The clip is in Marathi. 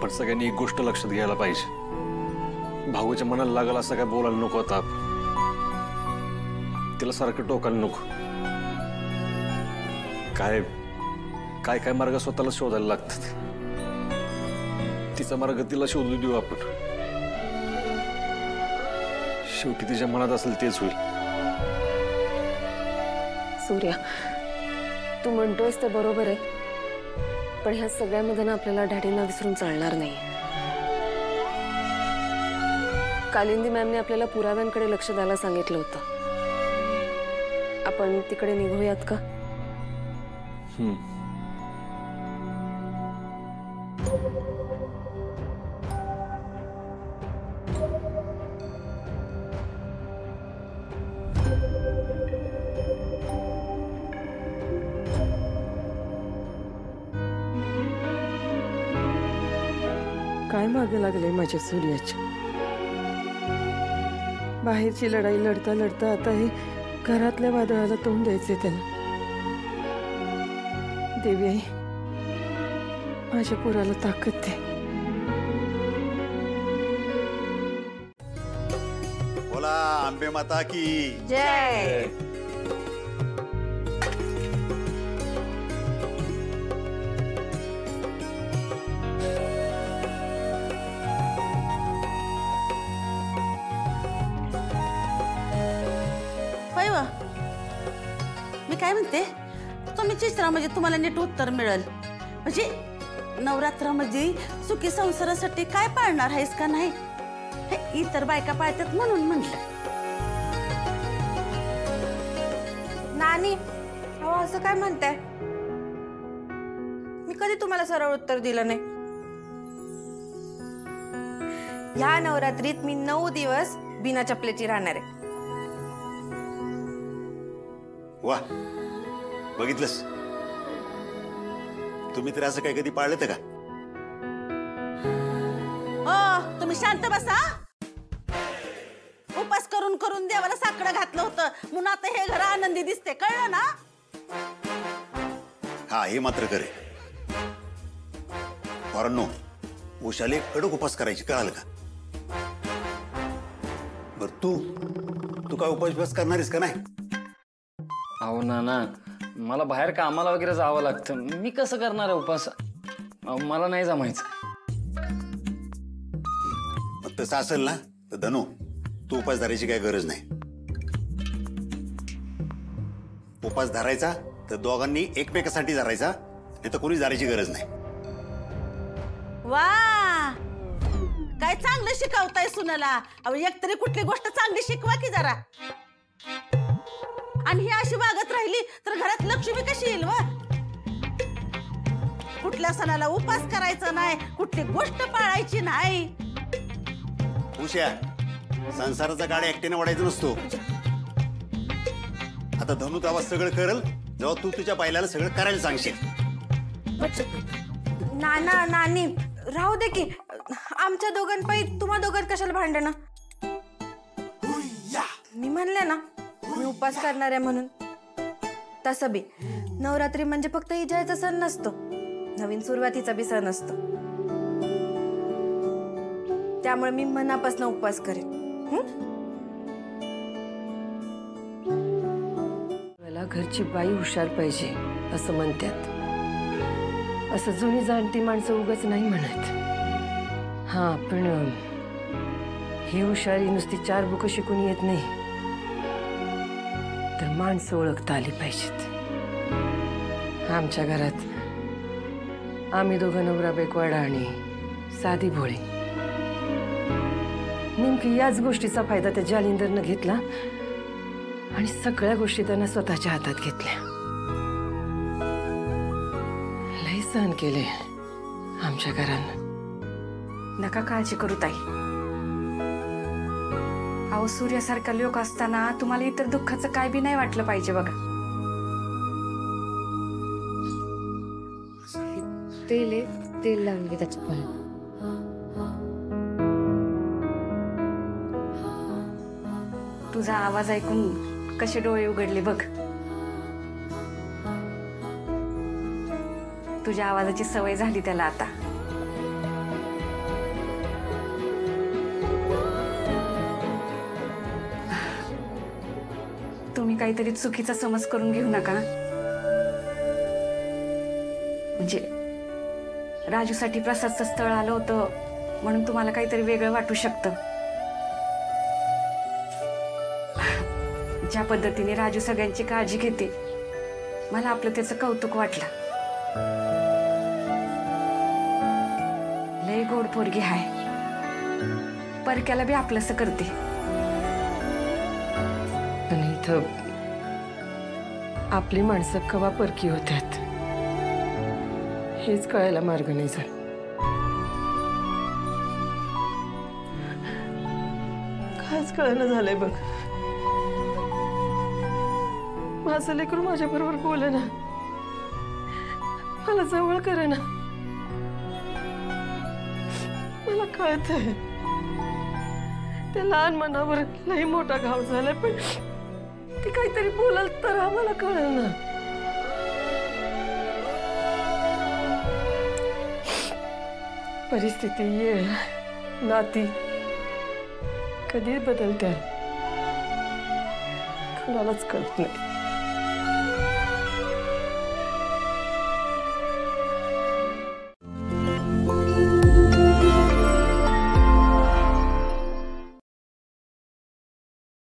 पण सगळ्यांनी एक गोष्ट लक्षात घ्यायला पाहिजे, भाऊच्या मनाला लागल असं काय बोलायला नको आता, तिला सारखं टोकायला नको. काय काय काय मार्ग स्वतःला शोधायला लागतात, तिचा मार्ग तिला शोधू देऊ आपण. शेवटी तिच्या मनात असेल तेच होईल. सूर्या, तू म्हणतोयस ते बरोबर आहे, पण ह्या सगळ्यामध्ये ना आपल्याला डॅडींना विसरून चालणार नाही. कालिंदी मॅमने आपल्याला पुराव्यांकडे लक्ष द्यायला सांगितलं होतं. आपण तिकडे निघूयात का? काय मागे लागले माझ्या सूर्याच्या? बाहेरची लढाई लढता लढता आता हे घरातल्या वादळाला तोंड द्यायचे त्याला. देवी आई, माझ्या पोराला ताकद दे. बोला अंबे माता की जय. मी काय म्हणते, तुम्ही चित्रा म्हणजे तुम्हाला नीट उत्तर मिळेल. म्हणजे नवरात्रामध्ये सुखी संसारासाठी काय पाळणार आहेस का नाही, हे इतर बायका पाळतात म्हणून म्हणलं. नानी, अहो असं काय म्हणताय? मी कधी तुम्हाला सरळ उत्तर दिलं नाही. ह्या नवरात्रीत मी 9 दिवस बिना चपलेची राहणार आहे. वा, बघितलंस? तुम्ही तर असं काय कधी पाळलं का? ओ, तुम्ही शांत बसा. उपास करून करून देवाला साकडं घातलं होतं म्हणून आता हे घर आनंदी दिसते, कळलं ना? हा, हे मात्र करे. पोरांनो, उशाले कडक उपास करायची, कळालं का? बर तू काय उपास करणारीस का नाही? अहो नाना, मला बाहेर कामाला वगैरे जावं लागतं, मी कसं करणार आहे उपास? मला नाही जमायचं. मग तसं असेल ना तर धनु, तू उपास धरायची काय गरज नाही. उपास धरायचा तर दोघांनी एकमेकासाठी धरायचा, नाही तर कोणी धरायची गरज नाही. वा, काय चांगलं शिकवताय सुनाला. अहो एकतरी कुठली गोष्ट चांगली शिकवा की जरा. आणि ही अशी वागत राहिली तर घरात लक्ष्मी कशी येईल? व कुठल्या सणाला उपास करायचा नाही, कुठली गोष्ट पाळायची नाही. उश्या, संसाराचा गाडी एकट्याने वाढायचा नसतो. आता धनु तेव्हा सगळं करल जेव्हा तू तुझ्या बायलाला सगळं करायला सांगशील. नाना, नानी, राहू दे की. आमच्या दोघांपायी तुम्हा दोघांत कशाला भांडणं? मी म्हणले ना मी उपास करणार आहे म्हणून. तसं बी नवरात्री म्हणजे फक्त इजायचा सण नसतो, नवीन सुरुवातीचा बी सण असतो. त्यामुळे मी मनापासून उपवास करेन. मला घरची बाई हुशार पाहिजे असं म्हणतात. असं जुनी जाणती माणसं उगाच नाही म्हणत. हा, पण ही हुशारी नुसती 4 बुकं शिकून येत नाही, तर माणसं ओळखता आली पाहिजेत. आमच्या घरात आम्ही दोघं नवरा बायको आणि साधी भोळी. नेमकी याच गोष्टीचा फायदा त्या जालिंदरनं घेतला आणि सगळ्या गोष्टी त्यांना स्वतःच्या हातात घेतल्या. लय सहन केले आमच्या घरानं. नका काळजी करू ताई. अहो सूर्यासारखा लोक असताना तुम्हाला इतर दुःखाचं काय बी नाही वाटलं पाहिजे बघा. तेल लावून घे त्याच्या पायात. तुझा आवाज ऐकून कसे डोळे उघडले बघ. तुझ्या आवाजाची सवय झाली त्याला आता. काहीतरी चुकीचा समज करून घेऊ नका. म्हणजे राजूसाठी प्रसादचं स्थळ आलं होतं म्हणून तुम्हाला काहीतरी वेगळं वाटू शकतं. ज्या पद्धतीने राजू सगळ्यांची काळजी घेते मला आपलं त्याचं कौतुक वाटलं. लय गोड पोरगी हाय, परक्याला बी आपलंसं करते. पण इथं आपली माणसं कवा परकी होत्यात हेच कळायला मार्ग नाही झाला. कायच कळणं झालंय बघ. माझं लेकरू माझ्या बरोबर बोले ना, मला जवळ करे ना. मला कळतंय त्या लहान मनावर लई मोठा घाव झालाय, पण ती काहीतरी बोलाल तर आम्हाला कळेल ना. परिस्थिती येळ नाती कधी बदलत्या कुणालाच कळत नाही.